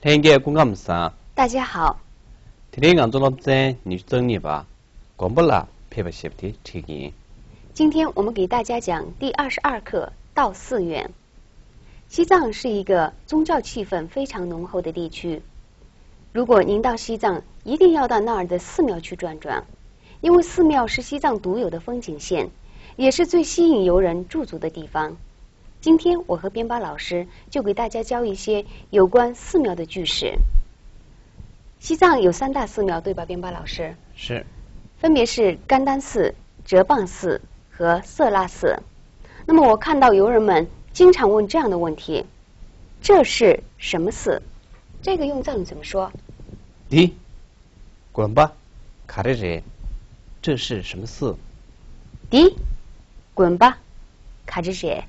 행계 공감사. 大家好， 드링안 졸업생 니정니바. 공부라 페버시프티 책임. 今天我们给大家讲第22课到寺院。西藏是一个宗教气氛非常浓厚的地区。如果您到西藏，一定要到那儿的寺庙去转转，因为寺庙是西藏独有的风景线，也是最吸引游人驻足的地方。今天我和边巴老师就给大家教一些有关寺庙的句式。西藏有3大寺庙，对吧，边巴老师？是。分别是甘丹寺、哲蚌寺和色拉寺。那么我看到游人们经常问这样的问题：这是什么寺？这个用藏语怎么说？你滚吧，卡着谁？这是什么寺？你滚吧，卡着谁？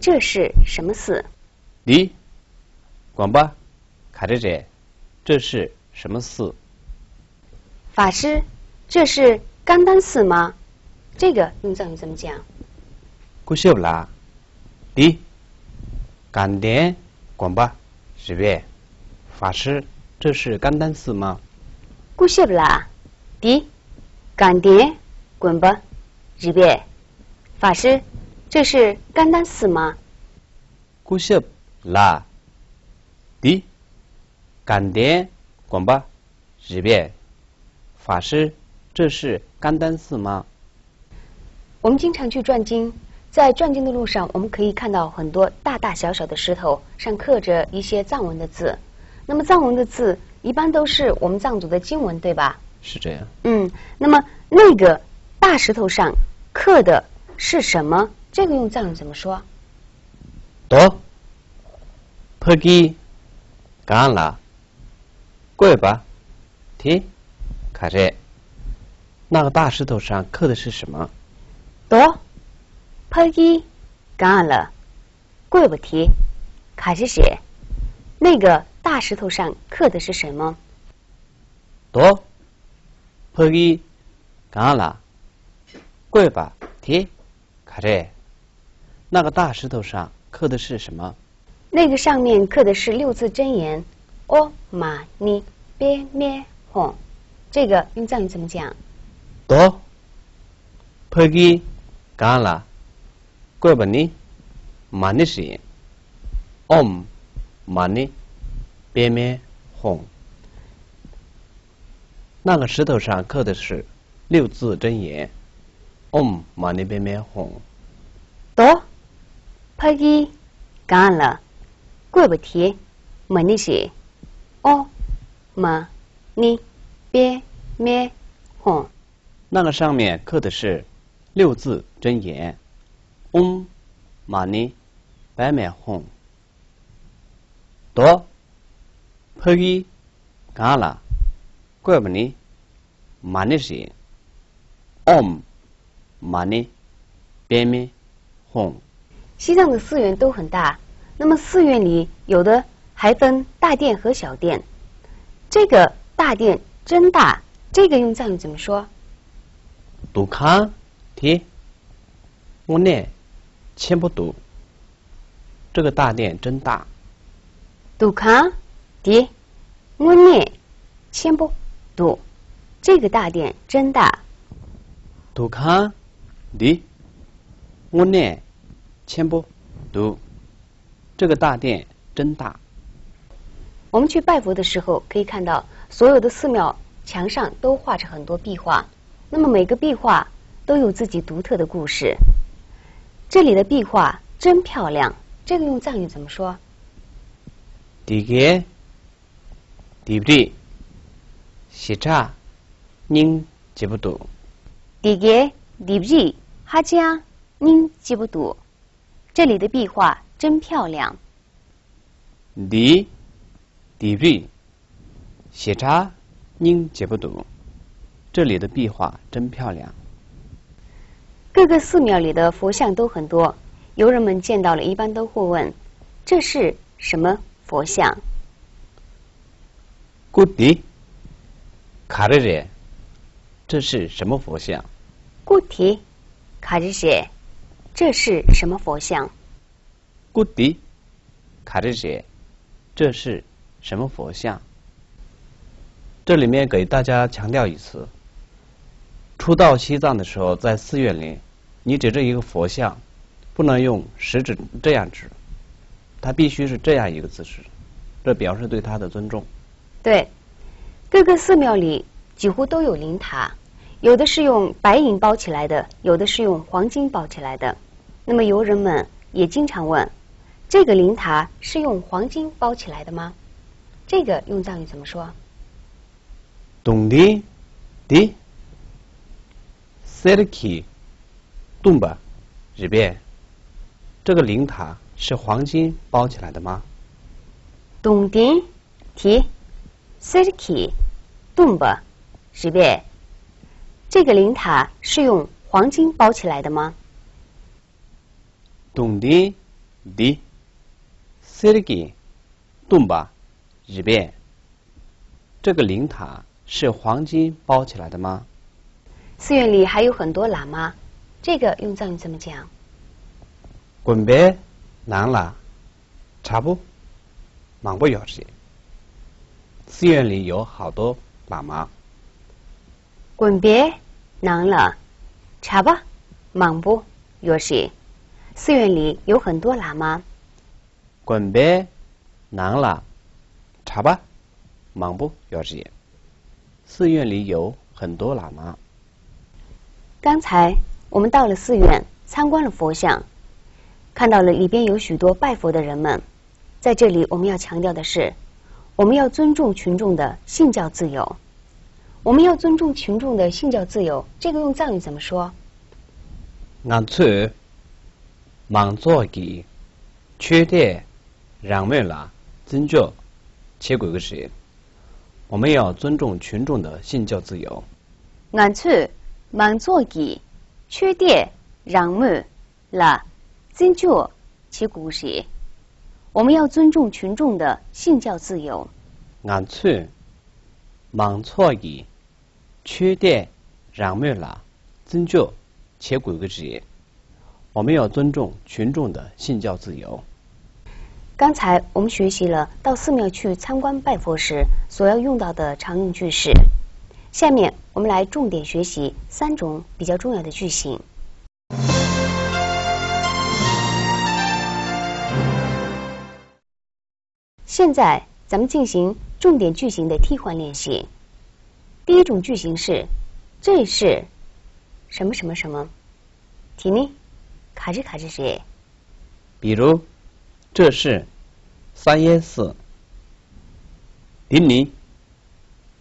这是什么寺？你滚吧，卡着谁？这是什么寺？法师，这是甘丹寺吗？这个用藏语怎么讲？不秀啦，你赶点滚吧，是呗？法师，这是甘丹寺吗？顾谢不啦，你赶点滚吧，日别。法师，这是甘丹寺吗？不秀啦，你赶点滚吧，日别。法师，这是甘丹寺吗？我们经常去转经，在转经的路上，我们可以看到很多大大小小的石头，上刻着一些藏文的字。那么藏文的字一般都是我们藏族的经文，对吧？是这样。那么那个大石头上刻的是什么？这个用藏语怎么说？多，pergi，干了，过吧，提，卡着。那个大石头上刻的是什么？多，pergi，干了，过不提，卡着写。那个大石头上刻的是什么？多，pergi，干了，过吧，提，卡着。那个大石头上刻的是什么？那个上面刻的是6字真言：哦玛尼别咩吽。这个用藏语怎么讲？多，pergi，干了，过吧你，玛尼是，om，玛尼，别咩吽。那个石头上刻的是6字真言：om，玛尼，别咩吽。多，pergi，干了，过不提，玛尼是，哦玛尼别咩吽。那个上面刻的是6字真言：om，玛尼，别咩吽。多，pergi，干了，过吧你，玛尼是，om，玛尼，别咩吽。西藏的寺院都很大，那么寺院里有的还分大殿和小殿。这个大殿真大，这个用藏语怎么说？杜康提，我呢，千不读。这个大殿真大。杜康迪，我呢，千不读。这个大殿真大。杜康迪，我呢，千不读。这个大殿真大。我们去拜佛的时候，可以看到所有的寺庙墙上都画着很多壁画。那么每个壁画都有自己独特的故事。这里的壁画真漂亮，这个用藏语怎么说？第个，第不西查，您记不读。第个，第不哈加，您记不读。这里的壁画真漂亮。第不西查，您记不读。这里的壁画真漂亮。各个寺庙里的佛像都很多，游人们见到了一般都会问：这是什么佛像？古迪，卡着人，这是什么佛像？古提，卡着谁？这是什么佛像？古迪，卡着谁？这是什么佛像。这里面给大家强调一次，初到西藏的时候，在寺院里，你指着一个佛像，不能用食指这样指，它必须是这样一个姿势，这表示对它的尊重。对，各个寺庙里几乎都有灵塔，有的是用白银包起来的，有的是用黄金包起来的。那么游人们也经常问，这个灵塔是用黄金包起来的吗？这个用藏语怎么说？동디 디 세르키 둠바日边，这个灵塔是黄金包起来的吗？ 동디 디 세르키 둠바日边，这个灵塔是用黄金包起来的吗？ 동디 디 세르키 둠바日边，这个灵塔是黄金包起来的吗？寺院里还有很多喇嘛，这个用藏语怎么讲？ 군배 난라 차부 망부 요시。寺院里有好多喇嘛。滚别囊了，查吧，忙不有事。寺院里有很多喇嘛。군배 난라 차바 망부 요시。寺院里有很多喇嘛。刚才我们到了寺院，参观了佛像，看到了里边有许多拜佛的人们。在这里，我们要强调的是，我们要尊重群众的信教自由。我们要尊重群众的信教自由，这个用藏语怎么说？ 안츠 망조기 최대 랑면라尊重切鬼个事，我们要尊重群众的信教自由。 俺去忙做给缺点让木了尊重其故事，我们要尊重群众的信教自由。 안츠 망조기 최대 랑면라尊重切鬼个事，我们要尊重群众的信教自由。 刚才我们学习了到寺庙去参观拜佛时所要用到的常用句式，下面我们来重点学习3种比较重要的句型。现在咱们进行重点句型的替换练习。第一种句型是这是什么什么什么，题呢？卡着卡着谁？比如，这是3月4，顶你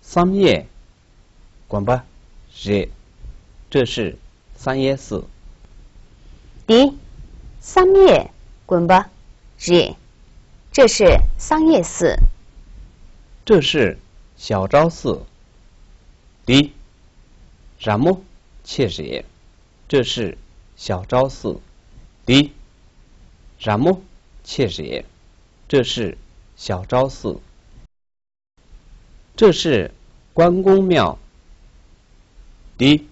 3月，管吧，是，这是3月4。第3月，滚吧，是，这是3月4。这是小昭寺。第什么切实？这是小昭寺。第什么切实？这是小昭寺。这是关公庙。第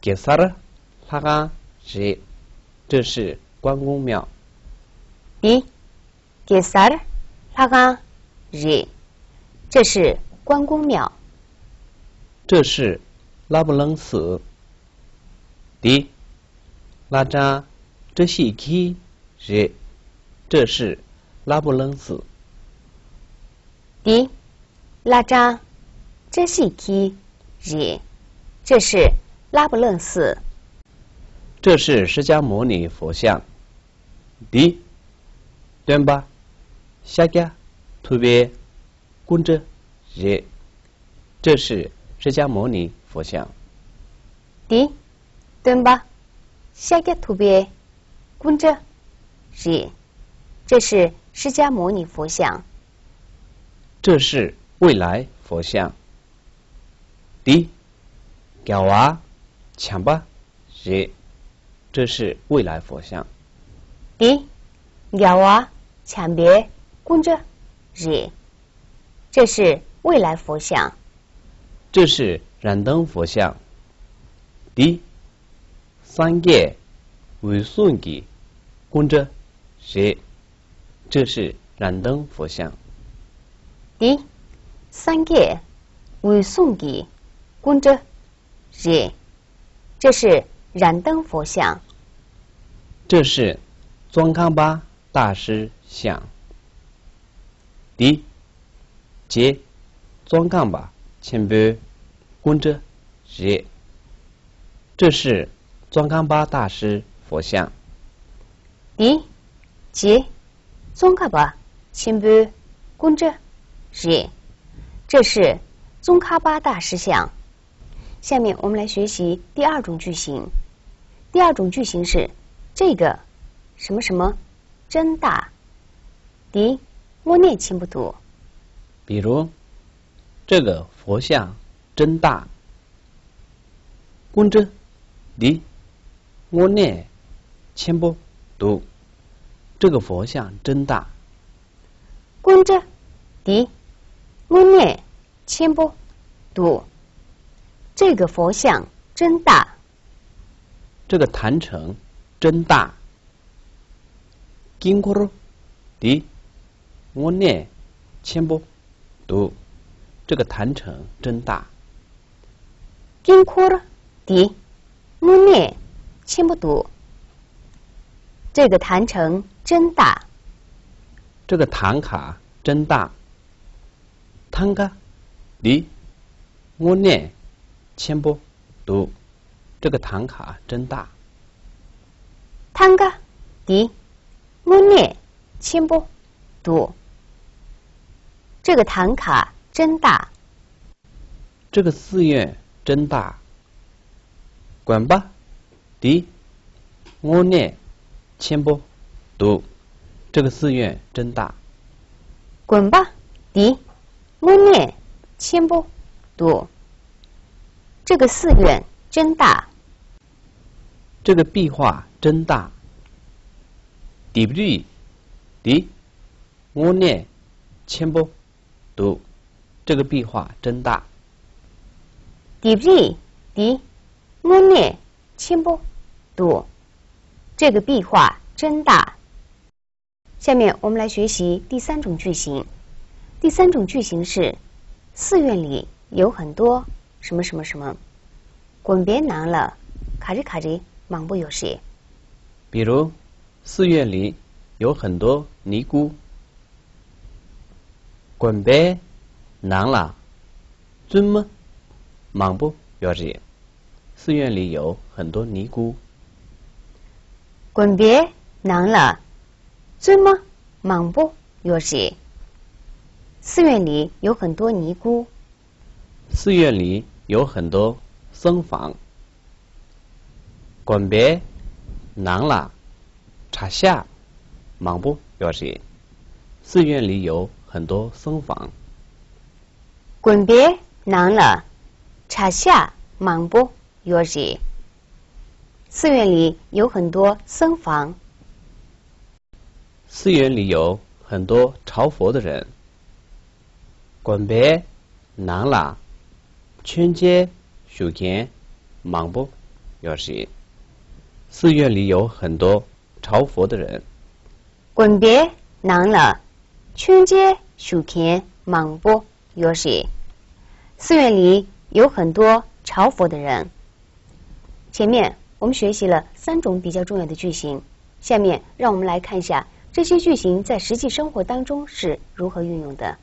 给萨尔拉嘎是，这是关公庙。第给萨尔拉嘎是，这是关公庙。这是拉布楞寺。第拉扎这西基是，这是拉布楞寺。第拉扎这西基是，这是拉卜楞寺。这是释迦牟尼佛像。第对吧？下家特别供着是，这是释迦牟尼佛像。第对吧？下个图别供着是，这是释迦牟尼佛像。这是未来佛像。第搞娃抢吧是，这是未来佛像。第咬啊抢别供着是，这是未来佛像。这是燃灯佛像。第3个为顺给供着是，这是燃灯佛像。第三个为送给供着日，这是燃灯佛像。这是宗喀巴大师像。第接宗喀巴前辈供着日，这是宗喀巴大师佛像。第接宗喀巴前辈供着日，这是宗喀巴大师像。下面我们来学习第二种句型。第二种句型是这个什么什么真大。第我念清不读。比如这个佛像真大。供着第我念清不读，这个佛像真大。供着第我念清不读，这个佛像真大。这个坛城真大。经过的我念清不读，这个坛城真大。经过的我念清不读，这个坛城真大。这个坛卡真大。坛卡的我念清不读，这个坛卡真大。坛卡的我念清不读，这个坛卡真大。这个寺院真大。管吧的我念清不读，这个寺院真大。滚吧的我念清不读，这个寺院真大。这个壁画真大。对不对的我念清不读，这个壁画真大。对不对的我念清不读，这个壁画真大。下面我们来学习第三种句型。第三种句型是寺院里有很多什么什么什么，滚别难了，卡里卡里忙不有事。比如寺院里有很多尼姑。滚别难了，怎么忙不有事。寺院里有很多尼姑。滚别难了，怎么忙不有事。寺院里有很多尼姑。寺院里有很多僧房。滚别难了，茶下忙不有事。寺院里有很多僧房。滚别难了，茶下忙不有事。寺院里有很多僧房。寺院里有很多朝佛的人。滚别难了，全街修建忙不有事。寺院里有很多朝佛的人。滚别难了，全街修建忙不有事。寺院里有很多朝佛的人。前面我们学习了3种比较重要的句型，下面让我们来看一下这些句型在实际生活当中是如何运用的。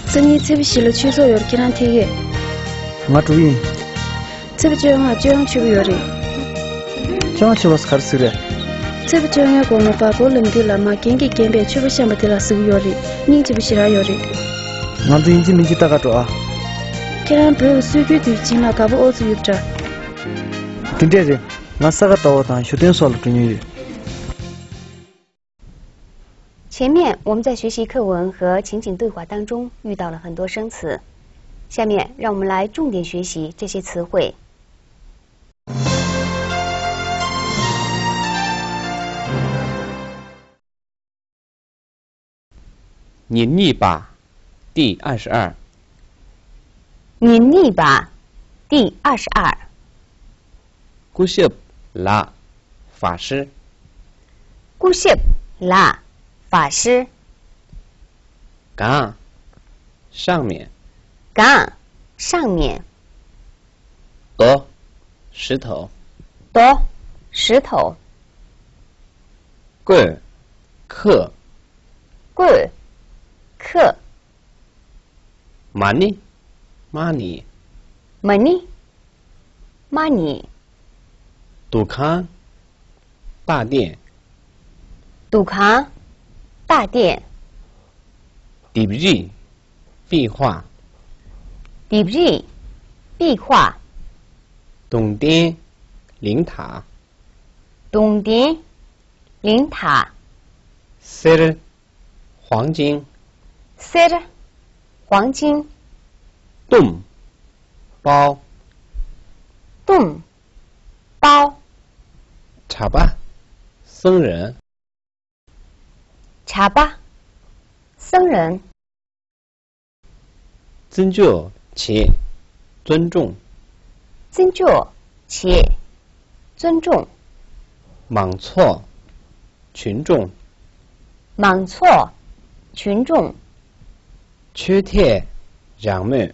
선이 츠비실로 취소 요렇게란 되게 nga tuwi 츠비조영아 조영 취비 요리 chang chibas kharsire 츠비조영아 고노파 골름딜라마 겐기 겐베 취비샤마딜라 쓰기 요리 니 츠비시라 요리 nga tu inji minji ta ka to a 계란 브로 수규 뒤치나 가보 오즈 육자 tinte je nga sa ga to ta shuten sol tu ni 前面我们在学习课文和情景对话当中遇到了很多生词，下面让我们来重点学习这些词汇。你腻吧，第22。你腻吧，第22。姑舍拉法师，姑舍拉法师，嘎上面，嘎上面，多石头，多石头，贵克贵克money money money money 杜康大店，杜康大店，底壁壁画，底壁壁画，东殿灵塔，东殿灵塔，色黄金，色黄金，洞包洞包，茶吧僧人，茶吧僧人，尊就且尊重，尊重且尊重，莽错群众，莽错群众，缺铁攘妹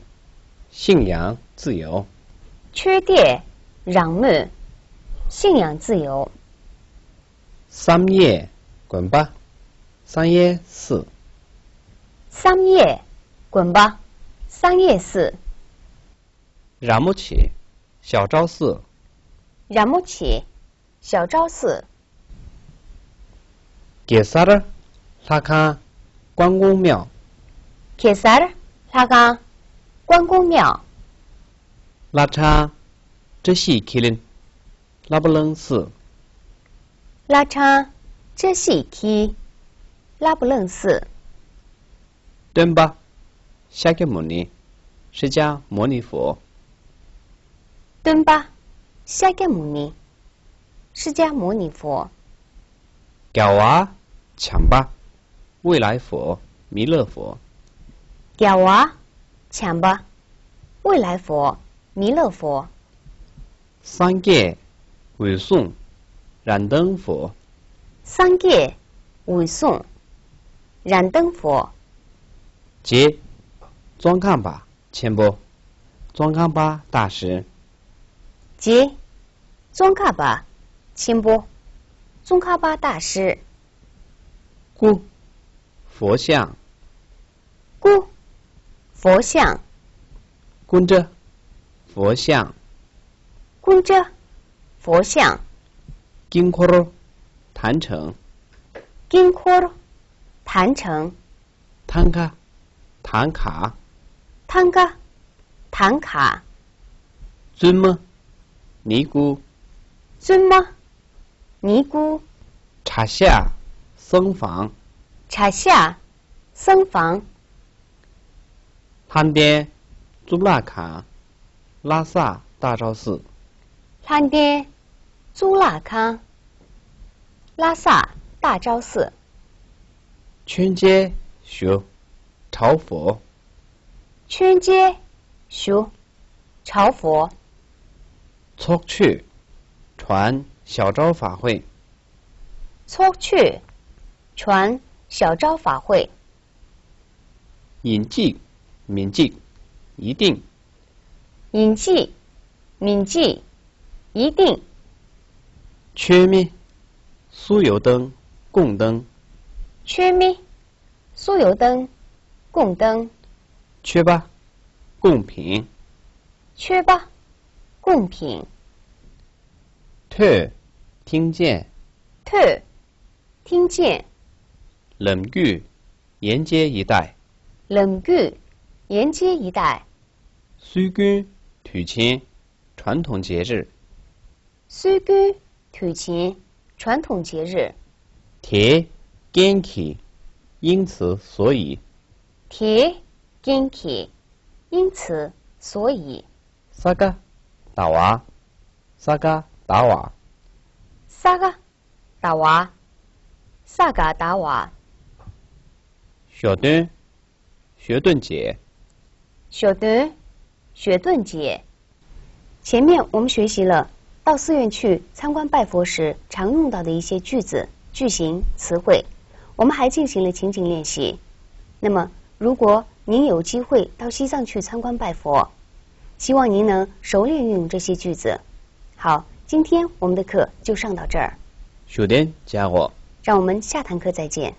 信仰自由，缺跌攘妹信仰自由，三叶滚吧，三叶寺，三叶滚吧，三叶寺，冉木起小昭寺，冉木起小昭寺，给萨尔拉卡关公庙，铁萨尔拉嘎关公庙，拉差这西麒麟拉布楞寺，拉差这西基拉卜楞寺，敦巴夏克牟尼释迦牟尼佛，敦巴夏迦牟尼释迦牟尼佛，搞娃强巴未来佛弥勒佛，屌娃强巴未来佛弥勒佛，三界伟颂燃灯佛，三界伟颂燃灯佛，即庄康巴千波庄康巴大师，即宗喀巴谦波宗喀巴大师，故佛像故佛像观着佛像观着佛像，金库罗坛城金库罗坛城，坦卡坦卡汤嘎坛卡，尊么尼姑尊吗尼姑茶下僧房茶下僧房，汉甸朱拉卡拉萨大昭寺，汉甸朱拉康拉萨大昭寺，圈街学朝佛，圈街学朝佛，撮去传小昭法会，撮去传小昭法会，引记铭记一定引记铭记一定，缺灭酥油灯供灯，缺咪酥油灯供灯，缺吧供品，缺吧贡品，特听见特听见，冷遇沿街一带，冷遇沿街一带，虽君土亲传统节日，虽居土前传统节日，铁坚气，因此所以铁坚气，因此所以萨嘎达瓦萨嘎达瓦萨嘎达瓦萨嘎达瓦，小顿学顿节，小顿雪顿节，前面我们学习了到寺院去参观拜佛时常用到的一些句子、句型、词汇，我们还进行了情景练习。那么，如果您有机会到西藏去参观拜佛，希望您能熟练运用这些句子。好，今天我们的课就上到这儿，小点家伙。让我们下堂课再见。